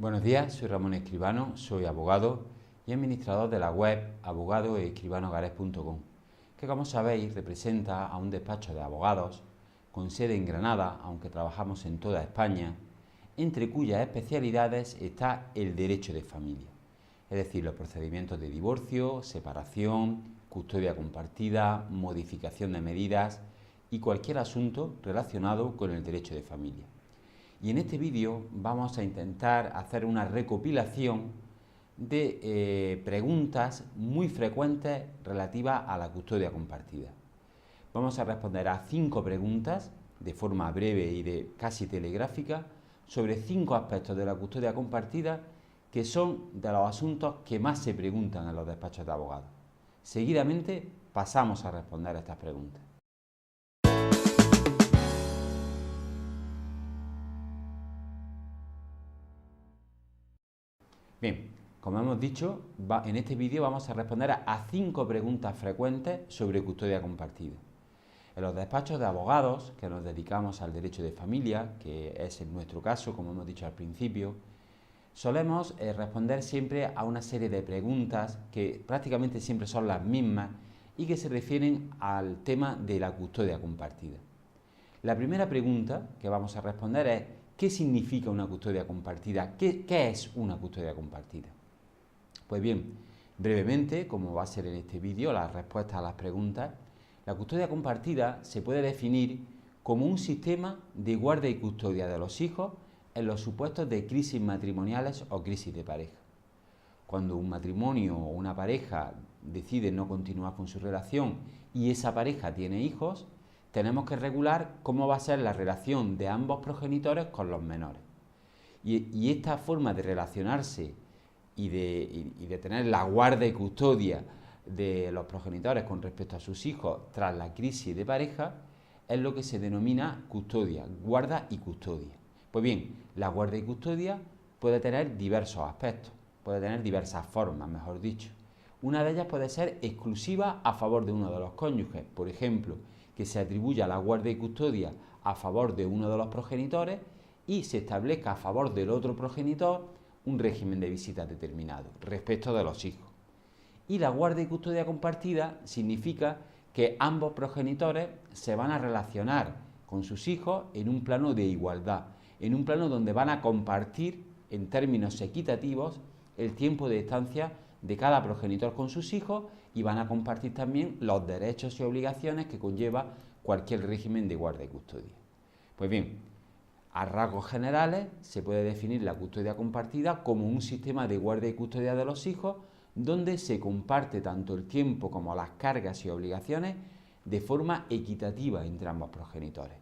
Buenos días, soy Ramón Escribano, soy abogado y administrador de la web abogadoescribanogares.com, que como sabéis representa a un despacho de abogados con sede en Granada, aunque trabajamos en toda España, entre cuyas especialidades está el derecho de familia, es decir, los procedimientos de divorcio, separación, custodia compartida, modificación de medidas y cualquier asunto relacionado con el derecho de familia. Y en este vídeo vamos a intentar hacer una recopilación de preguntas muy frecuentes relativas a la custodia compartida. Vamos a responder a 5 preguntas de forma breve y casi telegráfica sobre 5 aspectos de la custodia compartida que son de los asuntos que más se preguntan en los despachos de abogados. Seguidamente pasamos a responder a estas preguntas. Bien, como hemos dicho, en este vídeo vamos a responder a 5 preguntas frecuentes sobre custodia compartida. En los despachos de abogados, que nos dedicamos al derecho de familia, que es en nuestro caso, como hemos dicho al principio, solemos responder siempre a una serie de preguntas que prácticamente siempre son las mismas y que se refieren al tema de la custodia compartida. La primera pregunta que vamos a responder es: ¿qué significa una custodia compartida? ¿Qué es una custodia compartida? Pues bien, brevemente, como va a ser en este vídeo, la respuesta a las preguntas, la custodia compartida se puede definir como un sistema de guarda y custodia de los hijos en los supuestos de crisis matrimoniales o crisis de pareja. Cuando un matrimonio o una pareja decide no continuar con su relación y esa pareja tiene hijos, tenemos que regular cómo va a ser la relación de ambos progenitores con los menores. Y esta forma de relacionarse y de tener la guarda y custodia de los progenitores con respecto a sus hijos tras la crisis de pareja es lo que se denomina custodia, guarda y custodia. Pues bien, la guarda y custodia puede tener diversos aspectos, puede tener diversas formas, mejor dicho. Una de ellas puede ser exclusiva a favor de uno de los cónyuges, por ejemplo, que se atribuya la guarda y custodia a favor de uno de los progenitores y se establezca a favor del otro progenitor un régimen de visitas determinado respecto de los hijos. Y la guarda y custodia compartida significa que ambos progenitores se van a relacionar con sus hijos en un plano de igualdad, en un plano donde van a compartir en términos equitativos el tiempo de estancia de cada progenitor con sus hijos y van a compartir también los derechos y obligaciones que conlleva cualquier régimen de guarda y custodia. Pues bien, a rasgos generales se puede definir la custodia compartida como un sistema de guarda y custodia de los hijos donde se comparte tanto el tiempo como las cargas y obligaciones de forma equitativa entre ambos progenitores.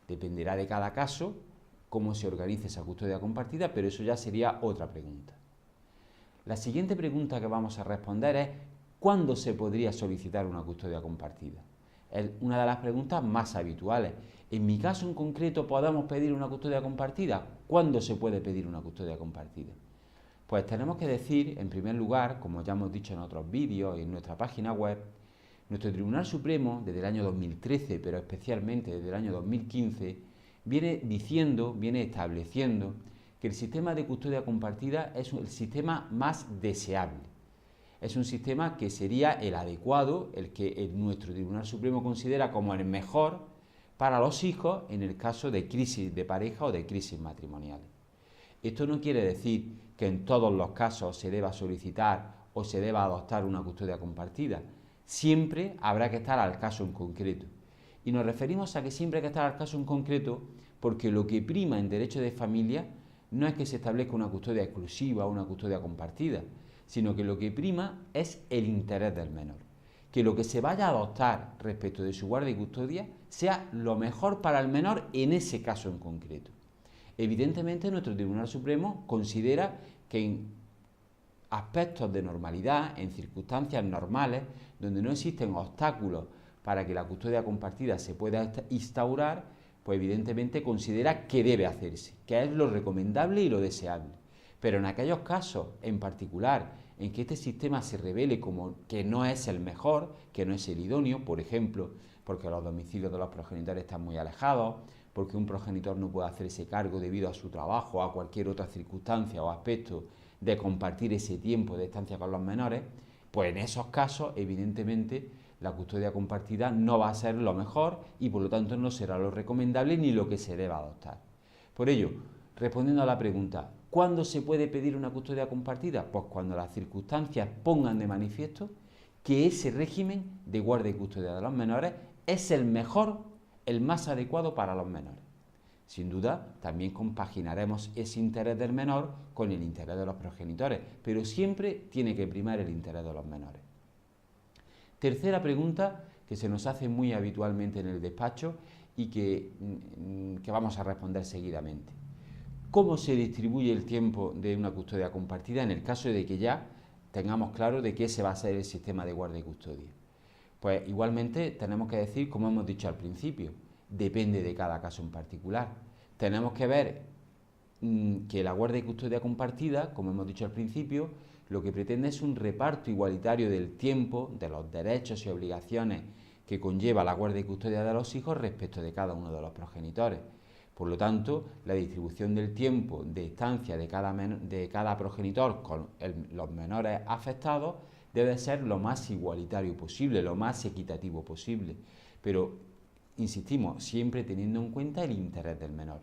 Dependerá de cada caso cómo se organice esa custodia compartida, pero eso ya sería otra pregunta. La siguiente pregunta que vamos a responder es: ¿cuándo se podría solicitar una custodia compartida? Es una de las preguntas más habituales. En mi caso en concreto, ¿podemos pedir una custodia compartida? ¿Cuándo se puede pedir una custodia compartida? Pues tenemos que decir, en primer lugar, como ya hemos dicho en otros vídeos y en nuestra página web, nuestro Tribunal Supremo, desde el año 2013, pero especialmente desde el año 2015, viene estableciendo que el sistema de custodia compartida es el sistema más deseable. Es un sistema que sería el adecuado, el que nuestro Tribunal Supremo considera como el mejor para los hijos en el caso de crisis de pareja o de crisis matrimoniales. Esto no quiere decir que en todos los casos se deba solicitar o se deba adoptar una custodia compartida. Siempre habrá que estar al caso en concreto. Y nos referimos a que siempre hay que estar al caso en concreto porque lo que prima en derecho de familia no es que se establezca una custodia exclusiva o una custodia compartida, sino que lo que prima es el interés del menor. Que lo que se vaya a adoptar respecto de su guarda y custodia sea lo mejor para el menor en ese caso en concreto. Evidentemente, nuestro Tribunal Supremo considera que en aspectos de normalidad, en circunstancias normales, donde no existen obstáculos para que la custodia compartida se pueda instaurar, pues evidentemente considera que debe hacerse, que es lo recomendable y lo deseable. Pero en aquellos casos, en particular, en que este sistema se revele como que no es el mejor, que no es el idóneo, por ejemplo, porque los domicilios de los progenitores están muy alejados, porque un progenitor no puede hacerse cargo debido a su trabajo o a cualquier otra circunstancia o aspecto de compartir ese tiempo de estancia con los menores, pues en esos casos, evidentemente, la custodia compartida no va a ser lo mejor y por lo tanto no será lo recomendable ni lo que se deba adoptar. Por ello, respondiendo a la pregunta, ¿cuándo se puede pedir una custodia compartida? Pues cuando las circunstancias pongan de manifiesto que ese régimen de guarda y custodia de los menores es el mejor, el más adecuado para los menores. Sin duda, también compaginaremos ese interés del menor con el interés de los progenitores, pero siempre tiene que primar el interés de los menores. Tercera pregunta que se nos hace muy habitualmente en el despacho y que vamos a responder seguidamente. ¿Cómo se distribuye el tiempo de una custodia compartida en el caso de que ya tengamos claro de qué ese va a ser el sistema de guarda y custodia? Pues igualmente tenemos que decir, como hemos dicho al principio, depende de cada caso en particular. Tenemos que ver que la guarda y custodia compartida, como hemos dicho al principio, lo que pretende es un reparto igualitario del tiempo, de los derechos y obligaciones que conlleva la guarda y custodia de los hijos respecto de cada uno de los progenitores. Por lo tanto, la distribución del tiempo de estancia de cada progenitor con los menores afectados debe ser lo más igualitario posible, lo más equitativo posible. Pero, insistimos, siempre teniendo en cuenta el interés del menor.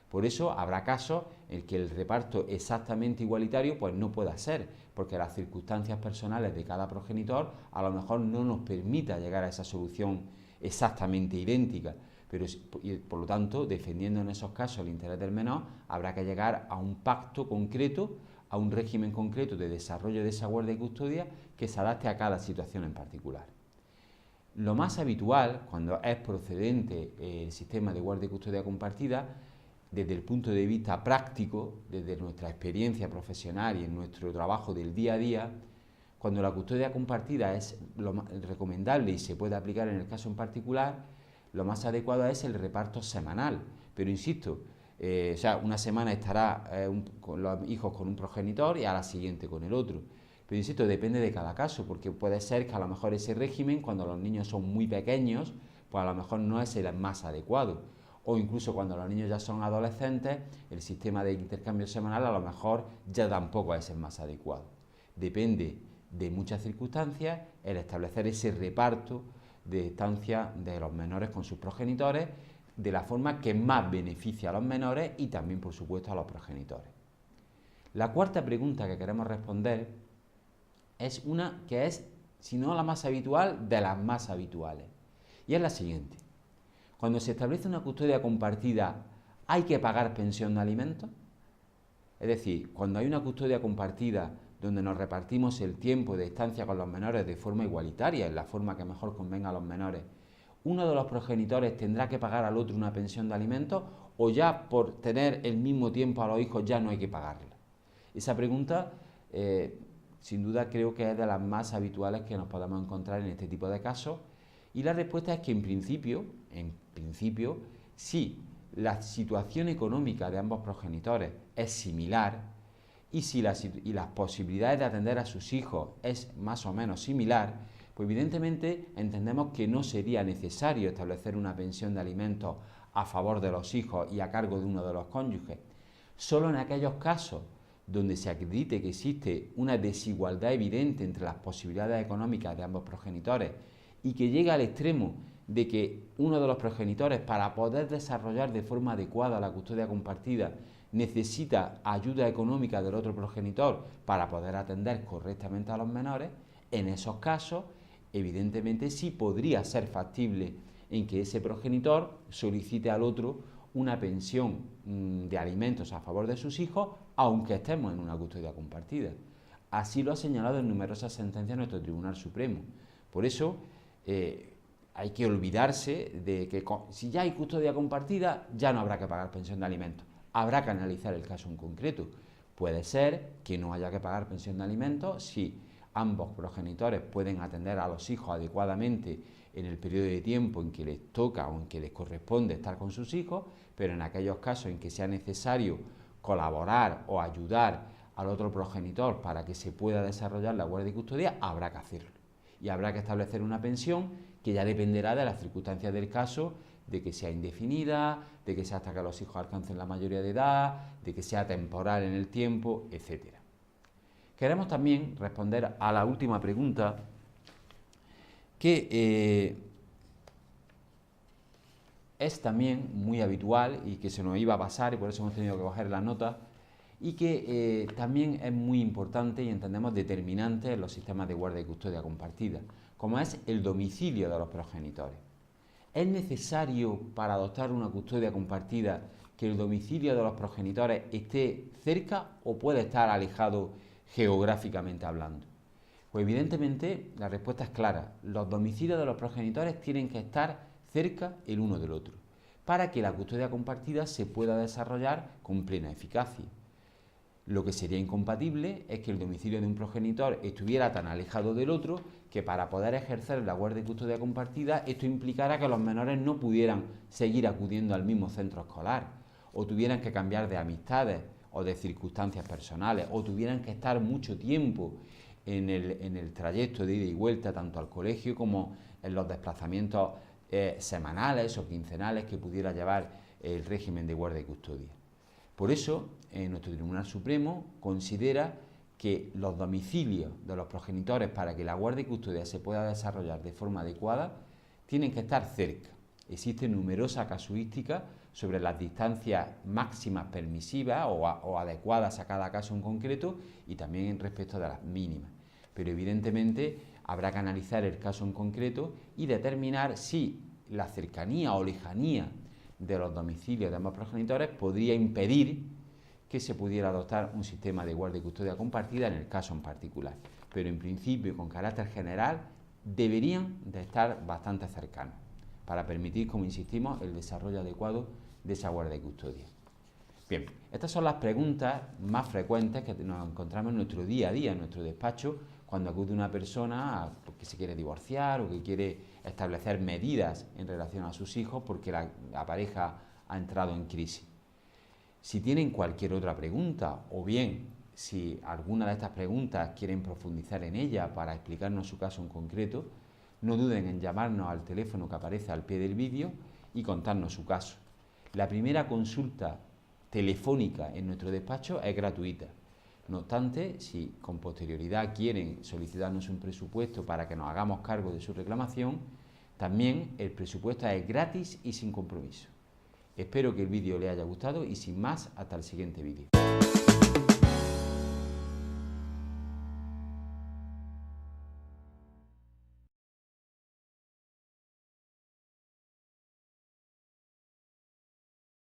Por eso habrá casos en que el reparto exactamente igualitario pues no pueda ser, porque las circunstancias personales de cada progenitor a lo mejor no nos permita llegar a esa solución exactamente idéntica. Pero, por lo tanto, defendiendo en esos casos el interés del menor, habrá que llegar a un pacto concreto, a un régimen concreto de desarrollo de esa guarda y custodia que se adapte a cada situación en particular. Lo más habitual, cuando es procedente el sistema de guarda y custodia compartida, desde el punto de vista práctico, desde nuestra experiencia profesional y en nuestro trabajo del día a día, cuando la custodia compartida es lo más recomendable y se puede aplicar en el caso en particular, lo más adecuado es el reparto semanal. Pero insisto, una semana estará con los hijos con un progenitor y a la siguiente con el otro. Pero insisto, depende de cada caso, porque puede ser que a lo mejor ese régimen, cuando los niños son muy pequeños, pues a lo mejor no es el más adecuado. O incluso cuando los niños ya son adolescentes, el sistema de intercambio semanal a lo mejor ya tampoco es el más adecuado. Depende de muchas circunstancias el establecer ese reparto de estancia de los menores con sus progenitores de la forma que más beneficia a los menores y también, por supuesto, a los progenitores. La cuarta pregunta que queremos responder es una que es, si no la más habitual, de las más habituales. Y es la siguiente. Cuando se establece una custodia compartida, ¿hay que pagar pensión de alimentos? Es decir, cuando hay una custodia compartida donde nos repartimos el tiempo de estancia con los menores de forma igualitaria, en la forma que mejor convenga a los menores, ¿uno de los progenitores tendrá que pagar al otro una pensión de alimentos o ya por tener el mismo tiempo a los hijos ya no hay que pagarla? Esa pregunta, sin duda, creo que es de las más habituales que nos podemos encontrar en este tipo de casos. Y la respuesta es que en principio, si la situación económica de ambos progenitores es similar y si las posibilidades de atender a sus hijos es más o menos similar, pues evidentemente entendemos que no sería necesario establecer una pensión de alimentos a favor de los hijos y a cargo de uno de los cónyuges. Solo en aquellos casos donde se acredite que existe una desigualdad evidente entre las posibilidades económicas de ambos progenitores y que llega al extremo de que uno de los progenitores, para poder desarrollar de forma adecuada la custodia compartida, necesita ayuda económica del otro progenitor para poder atender correctamente a los menores, en esos casos, evidentemente sí podría ser factible en que ese progenitor solicite al otro una pensión de alimentos a favor de sus hijos, aunque estemos en una custodia compartida. Así lo ha señalado en numerosas sentencias nuestro Tribunal Supremo. Por eso, hay que olvidarse de que si ya hay custodia compartida, ya no habrá que pagar pensión de alimentos. Habrá que analizar el caso en concreto. Puede ser que no haya que pagar pensión de alimentos si ambos progenitores pueden atender a los hijos adecuadamente en el periodo de tiempo en que les toca o en que les corresponde estar con sus hijos, pero en aquellos casos en que sea necesario colaborar o ayudar al otro progenitor para que se pueda desarrollar la guardia y custodia, habrá que hacerlo. Y habrá que establecer una pensión que ya dependerá de las circunstancias del caso, de que sea indefinida, de que sea hasta que los hijos alcancen la mayoría de edad, de que sea temporal en el tiempo, etc. Queremos también responder a la última pregunta que es también muy habitual y que se nos iba a pasar y por eso hemos tenido que coger las notas y que también es muy importante y entendemos determinante en los sistemas de guardia y custodia compartida, como es el domicilio de los progenitores. ¿Es necesario para adoptar una custodia compartida que el domicilio de los progenitores esté cerca o puede estar alejado geográficamente hablando? Pues evidentemente la respuesta es clara. Los domicilios de los progenitores tienen que estar cerca el uno del otro para que la custodia compartida se pueda desarrollar con plena eficacia. Lo que sería incompatible es que el domicilio de un progenitor estuviera tan alejado del otro que para poder ejercer la guardia y custodia compartida esto implicara que los menores no pudieran seguir acudiendo al mismo centro escolar o tuvieran que cambiar de amistades o de circunstancias personales o tuvieran que estar mucho tiempo en el trayecto de ida y vuelta tanto al colegio como en los desplazamientos semanales o quincenales que pudiera llevar el régimen de guardia y custodia. Por eso, nuestro Tribunal Supremo considera que los domicilios de los progenitores para que la guardia y custodia se pueda desarrollar de forma adecuada tienen que estar cerca. Existe numerosa casuística sobre las distancias máximas permisivas o adecuadas a cada caso en concreto y también respecto de las mínimas. Pero evidentemente habrá que analizar el caso en concreto y determinar si la cercanía o lejanía de los domicilios de ambos progenitores podría impedir que se pudiera adoptar un sistema de guardia y custodia compartida en el caso en particular. Pero en principio y con carácter general deberían de estar bastante cercanos para permitir, como insistimos, el desarrollo adecuado de esa guardia y custodia. Bien, estas son las preguntas más frecuentes que nos encontramos en nuestro día a día, en nuestro despacho, cuando acude una persona que se quiere divorciar o que quiere establecer medidas en relación a sus hijos porque la pareja ha entrado en crisis. Si tienen cualquier otra pregunta o bien si alguna de estas preguntas quieren profundizar en ella para explicarnos su caso en concreto, no duden en llamarnos al teléfono que aparece al pie del vídeo y contarnos su caso. La primera consulta telefónica en nuestro despacho es gratuita. No obstante, si con posterioridad quieren solicitarnos un presupuesto para que nos hagamos cargo de su reclamación, también el presupuesto es gratis y sin compromiso. Espero que el vídeo les haya gustado y sin más, hasta el siguiente vídeo.